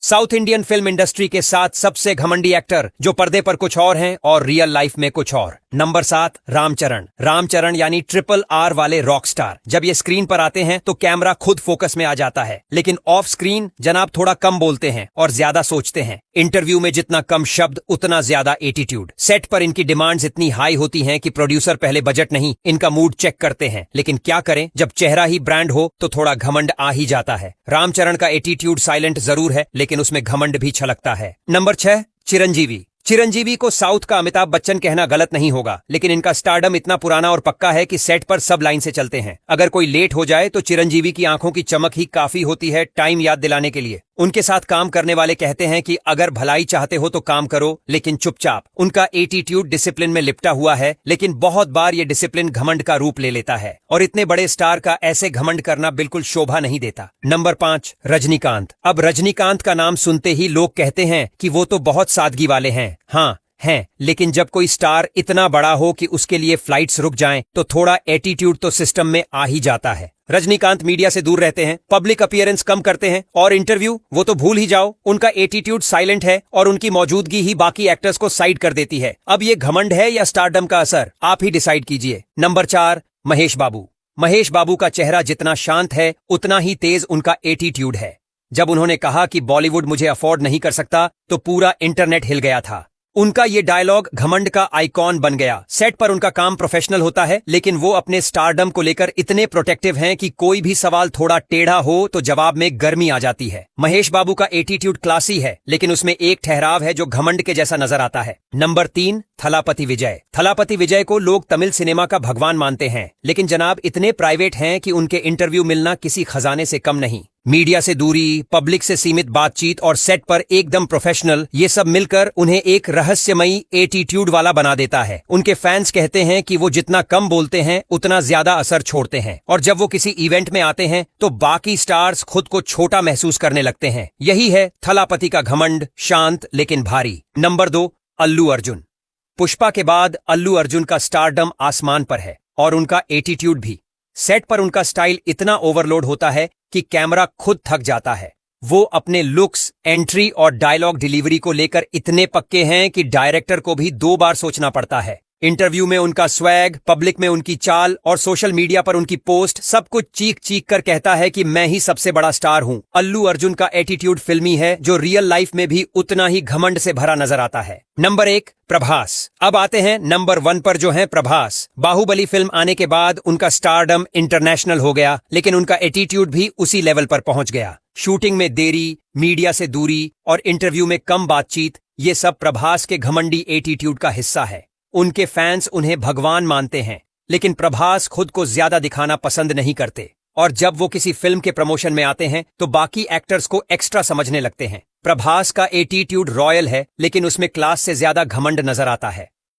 South Indian film industry के 7 सबसे घमंडी एक्टर जो पर्दे पर कुछ और हैं और रियल लाइफ में कुछ और। नंबर 7, रामचरण। रामचरण यानी RRR वाले रॉक स्टार। जब ये स्क्रीन पर आते हैं तो कैमरा खुद फोकस में आ जाता है, लेकिन ऑफ स्क्रीन जनाब थोड़ा कम बोलते हैं और ज्यादा सोचते हैं। इंटरव्यू में जितना कम शब्द उतना ज्यादा एटीट्यूड। सेट पर इनकी डिमांड्स इतनी हाई होती हैं कि प्रोड्यूसर पहले बजट नहीं इनका मूड चेक करते हैं, लेकिन क्या करें, जब चेहरा ही ब्रांड हो तो थोड़ा घमंड आ ही जाता है। रामचरण का एटीट्यूड साइलेंट जरूर है, लेकिन उसमें घमंड भी छलकता है। नंबर 6, चिरंजीवी। चिरंजीवी को साउथ का अमिताभ बच्चन कहना गलत नहीं होगा, लेकिन इनका स्टारडम इतना पुराना और पक्का है कि सेट पर सब लाइन से चलते हैं। अगर कोई लेट हो जाए तो चिरंजीवी की आंखों की चमक ही काफी होती है टाइम याद दिलाने के लिए। उनके साथ काम करने वाले कहते हैं कि अगर भलाई चाहते हो तो काम करो, लेकिन चुपचाप। उनका एटीट्यूड डिसिप्लिन में लिपटा हुआ है, लेकिन बहुत बार ये डिसिप्लिन घमंड का रूप ले लेता है और इतने बड़े स्टार का ऐसे घमंड करना बिल्कुल शोभा नहीं देता। नंबर 5, रजनीकांत। अब रजनीकांत का नाम सुनते ही लोग कहते हैं कि वो तो बहुत सादगी वाले हैं। हाँ हैं, लेकिन जब कोई स्टार इतना बड़ा हो कि उसके लिए फ्लाइट्स रुक जाएं, तो थोड़ा एटीट्यूड तो सिस्टम में आ ही जाता है। रजनीकांत मीडिया से दूर रहते हैं, पब्लिक अपीयरेंस कम करते हैं और इंटरव्यू वो तो भूल ही जाओ। उनका एटीट्यूड साइलेंट है और उनकी मौजूदगी ही बाकी एक्टर्स को साइड कर देती है। अब ये घमंड है या स्टारडम का असर, आप ही डिसाइड कीजिए। नंबर 4, महेश बाबू। महेश बाबू का चेहरा जितना शांत है उतना ही तेज उनका एटीट्यूड है। जब उन्होंने कहा कि बॉलीवुड मुझे अफोर्ड नहीं कर सकता तो पूरा इंटरनेट हिल गया था। उनका ये डायलॉग घमंड का आइकॉन बन गया। सेट पर उनका काम प्रोफेशनल होता है, लेकिन वो अपने स्टारडम को लेकर इतने प्रोटेक्टिव हैं कि कोई भी सवाल थोड़ा टेढ़ा हो तो जवाब में गर्मी आ जाती है। महेश बाबू का एटीट्यूड क्लासी है, लेकिन उसमें एक ठहराव है जो घमंड के जैसा नजर आता है। नंबर 3, थलापति विजय। थलापति विजय को लोग तमिल सिनेमा का भगवान मानते हैं, लेकिन जनाब इतने प्राइवेट हैं कि उनके इंटरव्यू मिलना किसी खजाने से कम नहीं। मीडिया से दूरी, पब्लिक से सीमित बातचीत और सेट पर एकदम प्रोफेशनल, ये सब मिलकर उन्हें एक रहस्यमयी एटीट्यूड वाला बना देता है। उनके फैंस कहते हैं कि वो जितना कम बोलते हैं उतना ज्यादा असर छोड़ते हैं, और जब वो किसी इवेंट में आते हैं तो बाकी स्टार्स खुद को छोटा महसूस करने लगते हैं। यही है थलापति का घमंड, शांत लेकिन भारी। नंबर 2, अल्लू अर्जुन। पुष्पा के बाद अल्लू अर्जुन का स्टारडम आसमान पर है और उनका एटीट्यूड भी। सेट पर उनका स्टाइल इतना ओवरलोड होता है कि कैमरा खुद थक जाता है। वो अपने लुक्स, एंट्री और डायलॉग डिलीवरी को लेकर इतने पक्के हैं कि डायरेक्टर को भी 2 बार सोचना पड़ता है। इंटरव्यू में उनका स्वैग, पब्लिक में उनकी चाल और सोशल मीडिया पर उनकी पोस्ट, सब कुछ चीख चीख कर कहता है कि मैं ही सबसे बड़ा स्टार हूं। अल्लू अर्जुन का एटीट्यूड फिल्मी है, जो रियल लाइफ में भी उतना ही घमंड से भरा नजर आता है। नंबर 1, प्रभास। अब आते हैं नंबर 1 पर, जो है प्रभास। बाहुबली फिल्म आने के बाद उनका स्टारडम इंटरनेशनल हो गया, लेकिन उनका एटीट्यूड भी उसी लेवल पर पहुंच गया। शूटिंग में देरी, मीडिया से दूरी और इंटरव्यू में कम बातचीत, ये सब प्रभास के घमंडी एटीट्यूड का हिस्सा है। उनके फैंस उन्हें भगवान मानते हैं, लेकिन प्रभास खुद को ज्यादा दिखाना पसंद नहीं करते, और जब वो किसी फिल्म के प्रमोशन में आते हैं तो बाकी एक्टर्स को एक्स्ट्रा समझने लगते हैं। प्रभास का एटीट्यूड रॉयल है, लेकिन उसमें क्लास से ज्यादा घमंड नजर आता है।